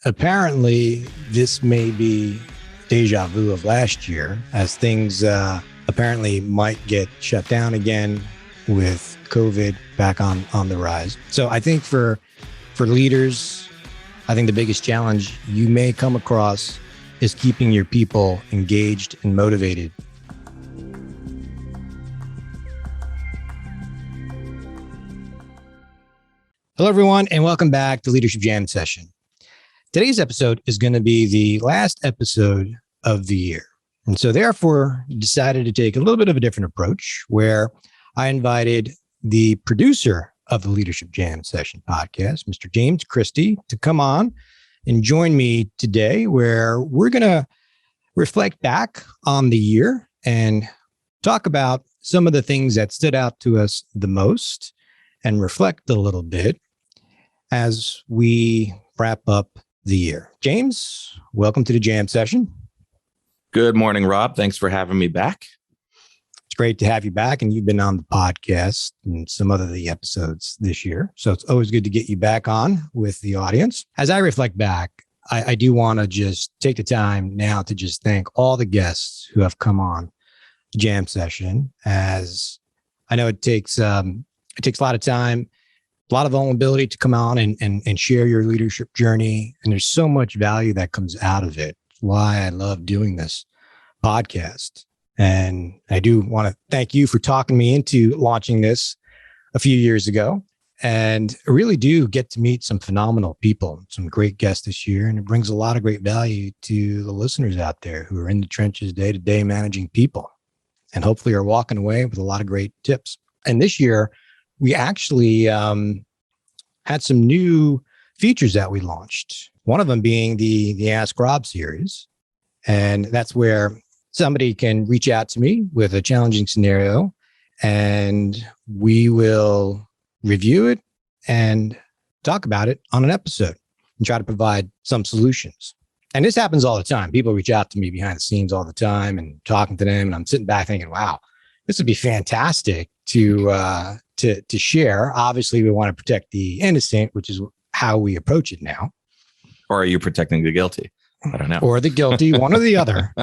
apparently this may be deja vu of last year, as things apparently might get shut down again with COVID back on the rise. So I think for leaders, I think the biggest challenge you may come across is keeping your people engaged and motivated. Hello, everyone, and welcome back to Leadership Jam Session. Today's episode is going to be the last episode of the year. And so therefore, decided to take a little bit of a different approach where I invited the producer of the Leadership Jam Session podcast, Mr. James Christie, to come on and join me today, where we're going to reflect back on the year and talk about some of the things that stood out to us the most and reflect a little bit as we wrap up the year. James, welcome to the Jam Session. Good morning, Rob. Thanks for having me back. It's great to have you back, and you've been on the podcast and some other the episodes this year. So it's always good to get you back on with the audience. As I reflect back, I do want to just take the time now to just thank all the guests who have come on the Jam Session, as I know it takes a lot of time, a lot of vulnerability to come on and share your leadership journey. And there's so much value that comes out of it. It's why I love doing this podcast. And I do want to thank you for talking me into launching this a few years ago. And I really do get to meet some phenomenal people, some great guests this year. And it brings a lot of great value to the listeners out there who are in the trenches day to day managing people, and hopefully are walking away with a lot of great tips. And this year, we actually had some new features that we launched. One of them being the Ask Rob series. And that's where somebody can reach out to me with a challenging scenario, and we will review it and talk about it on an episode and try to provide some solutions. And this happens all the time. People reach out to me behind the scenes all the time and talking to them. And I'm sitting back thinking, wow, this would be fantastic to share. Obviously, we want to protect the innocent, which is how we approach it now. Or are you protecting the guilty? I don't know. Or the guilty, one or the other,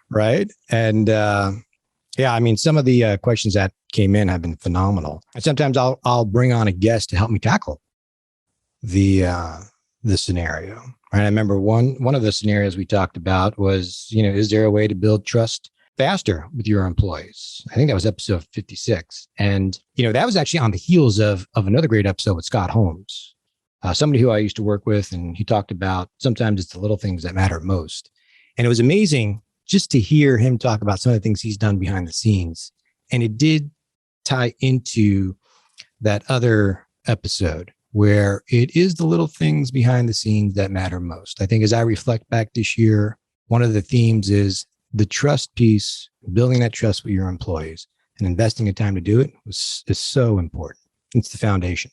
right? And I mean, some of the questions that came in have been phenomenal. And sometimes I'll bring on a guest to help me tackle the scenario. Right? I remember one of the scenarios we talked about was, is there a way to build trust faster with your employees? I think that was episode 56. And, that was actually on the heels of another great episode with Scott Holmes, somebody who I used to work with. And he talked about sometimes it's the little things that matter most. And it was amazing just to hear him talk about some of the things he's done behind the scenes. And it did tie into that other episode where it is the little things behind the scenes that matter most. I think as I reflect back this year, one of the themes is the trust piece, building that trust with your employees and investing the time to do it is so important. It's the foundation.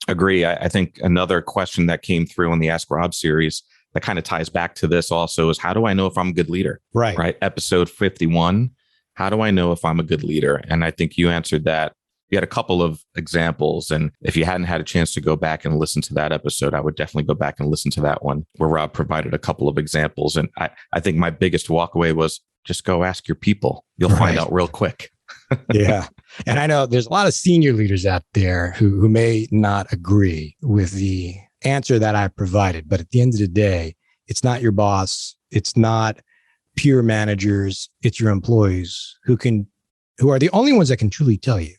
Agree. I think another question that came through in the Ask Rob series that kind of ties back to this also is, how do I know if I'm a good leader? Right. Episode 51. How do I know if I'm a good leader? And I think you answered that. You had a couple of examples. And if you hadn't had a chance to go back and listen to that episode, I would definitely go back and listen to that one where Rob provided a couple of examples. And I think my biggest walkaway was just go ask your people. You'll find out real quick. Yeah. And I know there's a lot of senior leaders out there who may not agree with the answer that I provided. But at the end of the day, it's not your boss. It's not peer managers. It's your employees who are the only ones that can truly tell you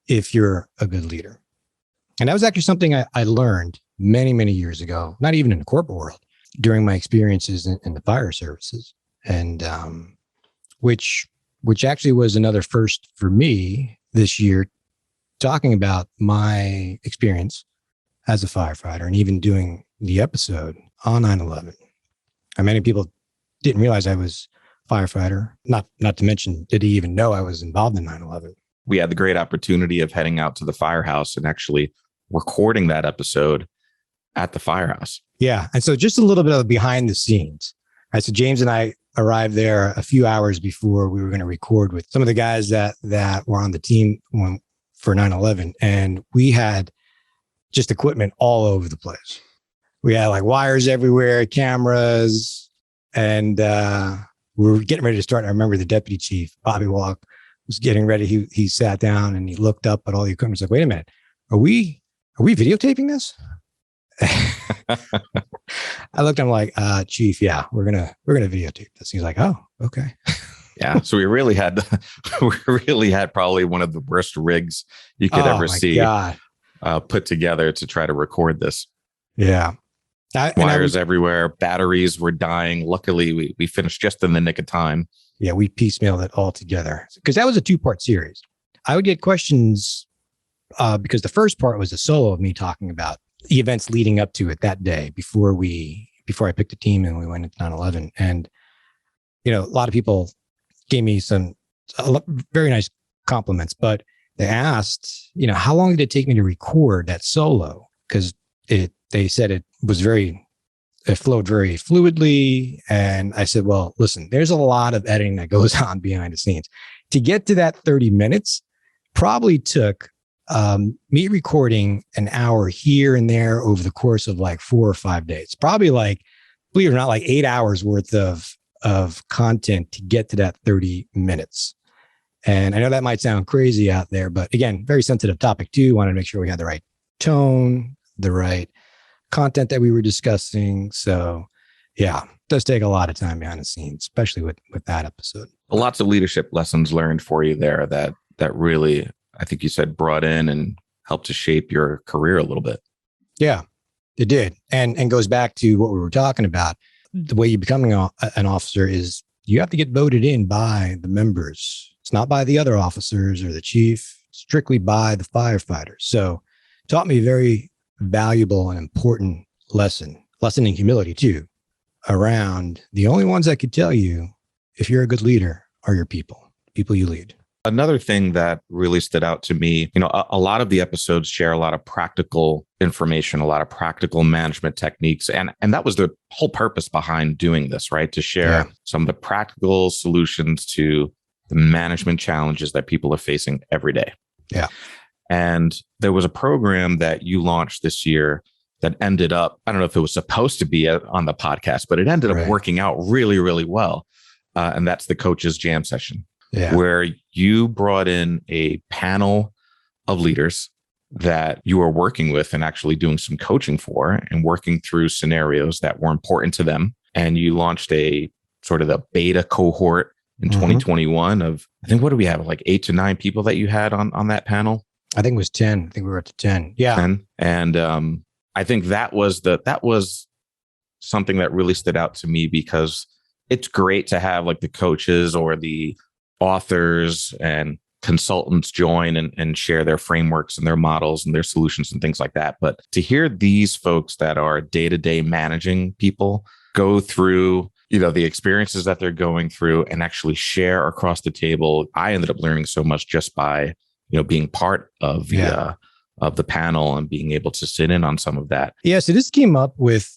if you're a good leader. And that was actually something I learned many, many years ago, not even in the corporate world, during my experiences in the fire services. And which actually was another first for me this year, talking about my experience as a firefighter and even doing the episode on 9/11. And many people didn't realize I was a firefighter, not to mention, did he even know I was involved in 9/11? We had the great opportunity of heading out to the firehouse and actually recording that episode at the firehouse. Yeah. And so just a little bit of behind the scenes. Right. So James and I arrived there a few hours before we were going to record with some of the guys that were on the team for 9/11. And we had just equipment all over the place. We had like wires everywhere, cameras, and we were getting ready to start. I remember the deputy chief, Bobby Walk, was getting ready. He sat down and he looked up at all the equipment. He's like, "Wait a minute, are we videotaping this?" I looked. I'm like, "Chief, yeah, we're gonna videotape this." He's like, "Oh, okay." Yeah. So we really had probably one of the worst rigs you could ever see put together to try to record this. Yeah. Wires everywhere. Batteries were dying. Luckily, we finished just in the nick of time. Yeah. We piecemealed it all together because that was a 2-part series. I would get questions because the first part was a solo of me talking about the events leading up to it that day before I picked a team and we went into 9/11. And, a lot of people gave me some very nice compliments, but they asked, how long did it take me to record that solo? Because they said it flowed very fluidly. And I said, well, listen, there's a lot of editing that goes on behind the scenes. To get to that 30 minutes probably took me recording an hour here and there over the course of like 4 or 5 days, probably like, believe it or not, like 8 hours worth of content to get to that 30 minutes. And I know that might sound crazy out there, but again, very sensitive topic too. Wanted to make sure we had the right tone, the right content that we were discussing. So yeah, it does take a lot of time behind the scenes, especially with that episode. Lots of leadership lessons learned for you there that really, I think you said, brought in and helped to shape your career a little bit. Yeah, it did. And goes back to what we were talking about. The way you becoming an officer is you have to get voted in by the members. It's not by the other officers or the chief, strictly by the firefighters. So it taught me a very valuable and important lesson in humility too, around the only ones that could tell you if you're a good leader are your people you lead. Another thing that really stood out to me, a lot of the episodes share a lot of practical information, a lot of practical management techniques. And that was the whole purpose behind doing this, right? To share some of the practical solutions to the management challenges that people are facing every day. Yeah. And there was a program that you launched this year that ended up, I don't know if it was supposed to be on the podcast, but it ended up working out really, really well. And that's the Coach's Jam Session. Yeah. Where you brought in a panel of leaders that you were working with and actually doing some coaching for and working through scenarios that were important to them. And you launched a sort of the beta cohort in 2021 of, I think, what do we have? Like 8 to 9 people that you had on that panel? I think it was 10. I think we were up to 10. Yeah. 10. And I think that was something that really stood out to me because it's great to have like the coaches or the authors and consultants join and share their frameworks and their models and their solutions and things like that. But to hear these folks that are day-to-day managing people go through, the experiences that they're going through and actually share across the table, I ended up learning so much just by, being part of the panel and being able to sit in on some of that. Yeah. So this came up with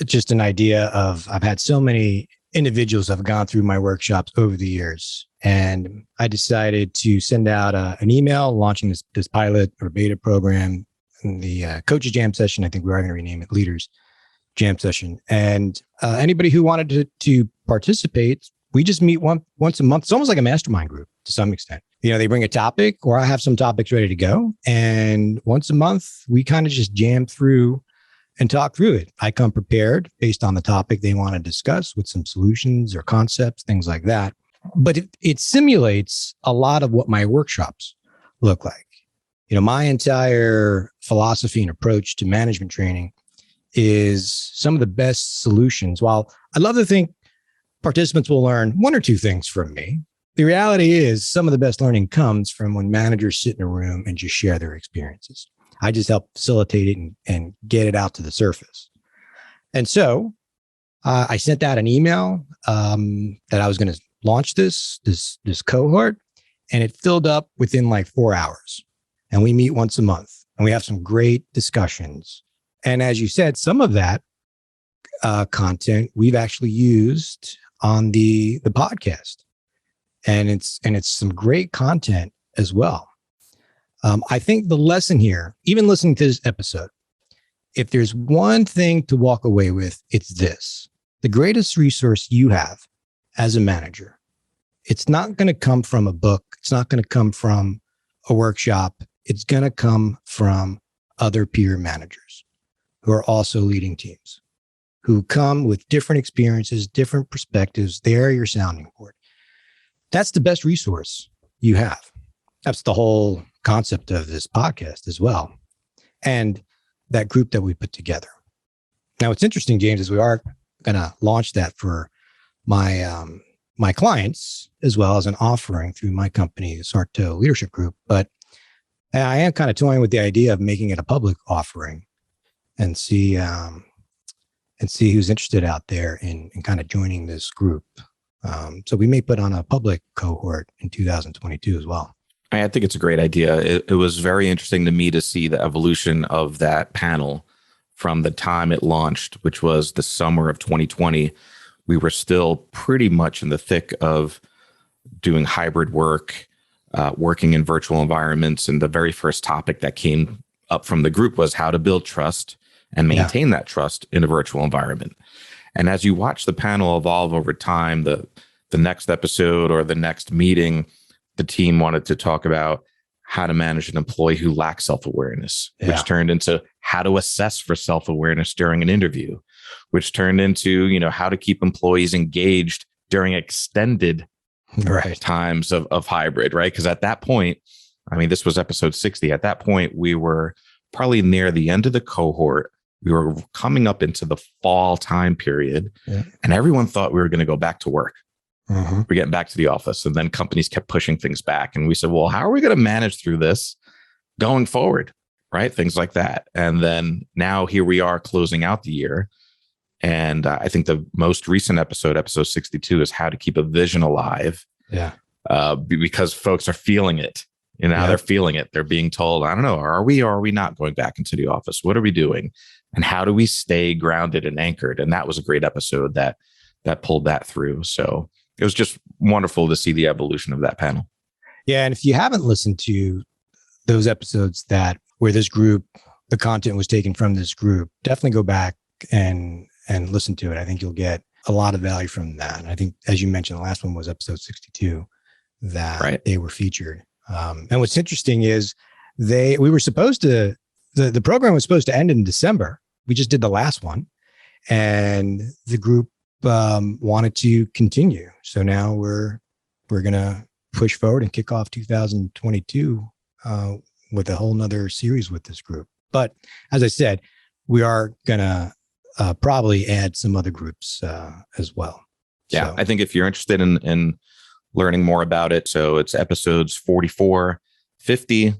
just an idea of, I've had so many individuals have gone through my workshops over the years. And I decided to send out an email launching this pilot or beta program in the Coach's Jam Session. I think we are going to rename it Leaders Jam Session. And anybody who wanted to participate, we just meet once a month. It's almost like a mastermind group to some extent. They bring a topic or I have some topics ready to go. And once a month, we kind of just jam through and talk through it. I come prepared based on the topic they want to discuss with some solutions or concepts, things like that. But it simulates a lot of what my workshops look like. My entire philosophy and approach to management training is some of the best solutions. While I love to think participants will learn 1 or 2 things from me, the reality is some of the best learning comes from when managers sit in a room and just share their experiences. I just help facilitate it and get it out to the surface. And so I sent out an email that I was going to launch this cohort, and it filled up within like 4 hours. And we meet once a month and we have some great discussions. And as you said, some of that content we've actually used on the podcast, and it's some great content as well. I think the lesson here, even listening to this episode, if there's one thing to walk away with, it's this. The greatest resource you have as a manager, it's not going to come from a book. It's not going to come from a workshop. It's going to come from other peer managers who are also leading teams, who come with different experiences, different perspectives. They're your sounding board. That's the best resource you have. That's the whole concept of this podcast as well. And that group that we put together. Now, what's interesting, James, is we are going to launch that for my clients as well as an offering through my company, Sarto Leadership Group. But I am kind of toying with the idea of making it a public offering and see who's interested out there in kind of joining this group. So we may put on a public cohort in 2022 as well. I think it's a great idea. It was very interesting to me to see the evolution of that panel from the time it launched, which was the summer of 2020. We were still pretty much in the thick of doing hybrid work, working in virtual environments. And the very first topic that came up from the group was how to build trust and maintain that trust in a virtual environment. And as you watch the panel evolve over time, the next episode or the next meeting, the team wanted to talk about how to manage an employee who lacks self-awareness, which turned into how to assess for self-awareness during an interview, which turned into, how to keep employees engaged during extended times of hybrid, right? Because at that point, this was episode 60. At that point, we were probably near the end of the cohort. We were coming up into the fall time period, and everyone thought we were going to go back to work. We're getting back to the office. And then companies kept pushing things back. And we said, well, how are we going to manage through this going forward? Right? Things like that. And then now here we are closing out the year. And I think the most recent episode 62, is how to keep a vision alive. Because folks are feeling it. They're feeling it. They're being told, I don't know, are we or are we not going back into the office? What are we doing? And how do we stay grounded and anchored? And that was a great episode that pulled that through. So it was just wonderful to see the evolution of that panel. Yeah. And if you haven't listened to those episodes where this group, the content was taken from this group, definitely go back and listen to it. I think you'll get a lot of value from that. And I think, as you mentioned, the last one was episode 62 that they were featured. And what's interesting is we were supposed to, the program was supposed to end in December. We just did the last one, and the group wanted to continue. So now we're going to push forward and kick off 2022 with a whole nother series with this group. But as I said, we are going to probably add some other groups as well. Yeah, so. I think if you're interested in learning more about it, so it's episodes 44, 50,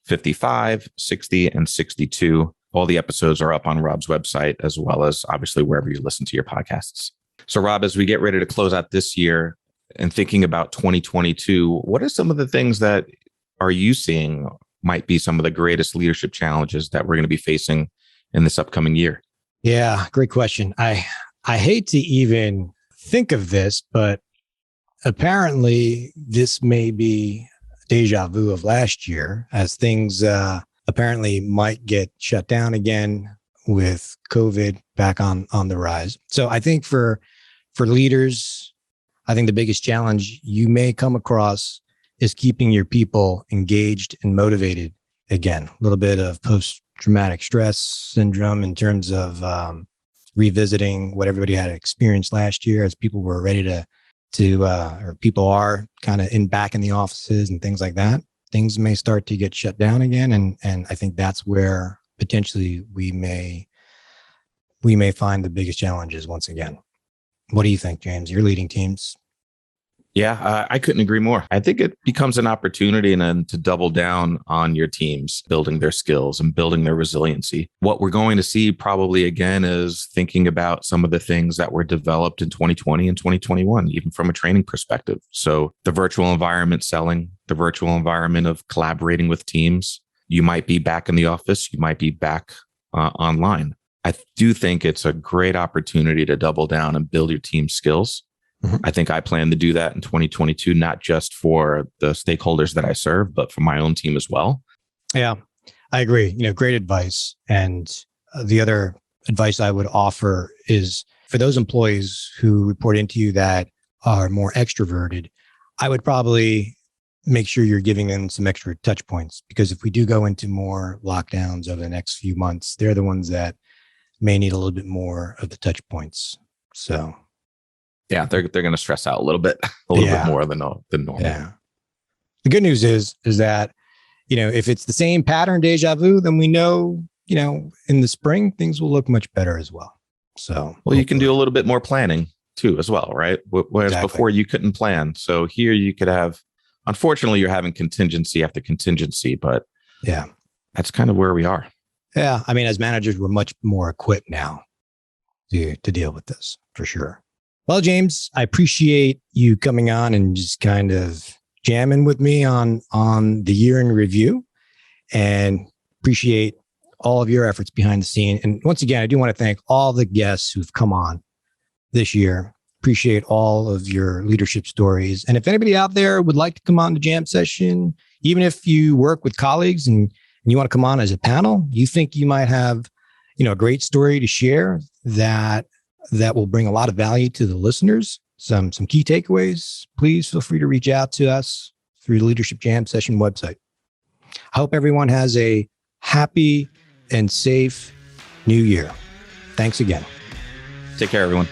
55, 60, and 62. All the episodes are up on Rob's website, as well as obviously wherever you listen to your podcasts. So Rob, as we get ready to close out this year and thinking about 2022, what are some of the things that are you seeing might be some of the greatest leadership challenges that we're going to be facing in this upcoming year? Yeah, great question. I hate to even think of this, but apparently this may be deja vu of last year, as things apparently might get shut down again with COVID back on the rise. So I think for leaders, I think the biggest challenge you may come across is keeping your people engaged and motivated again. A little bit of post-traumatic stress syndrome in terms of revisiting what everybody had experienced last year, as people were ready or people are kind of back in the offices and things like that. Things may start to get shut down again. And I think that's where potentially we may find the biggest challenges once again. What do you think, James? You're leading teams. Yeah, I couldn't agree more. I think it becomes an opportunity and then to double down on your teams, building their skills and building their resiliency. What we're going to see probably again is thinking about some of the things that were developed in 2020 and 2021, even from a training perspective. So the virtual environment selling, the virtual environment of collaborating with teams. You might be back in the office. You might be back online. I do think it's a great opportunity to double down and build your team skills. I think I plan to do that in 2022, not just for the stakeholders that I serve, but for my own team as well. Yeah, I agree. Great advice. And the other advice I would offer is for those employees who report into you that are more extroverted, I would probably make sure you're giving them some extra touch points, because if we do go into more lockdowns over the next few months, they're the ones that may need a little bit more of the touch points. So, yeah, they're going to stress out a little bit more than normal. Yeah. The good news is that, if it's the same pattern deja vu, then we know, in the spring, things will look much better as well. So, you can do a little bit more planning too, as well, right? Whereas before you couldn't plan. So here you could have, unfortunately, you're having contingency after contingency, but yeah, that's kind of where we are. Yeah. I mean, as managers, we're much more equipped now to deal with this for sure. Well, James, I appreciate you coming on and just kind of jamming with me on the year in review, and appreciate all of your efforts behind the scene. And once again, I do want to thank all the guests who've come on this year. Appreciate all of your leadership stories. And if anybody out there would like to come on the jam session, even if you work with colleagues and you want to come on as a panel, you think you might have, a great story to share that will bring a lot of value to the listeners, some key takeaways, please feel free to reach out to us through the Leadership Jam Session website. I hope everyone has a happy and safe new year. Thanks again. Take care, everyone.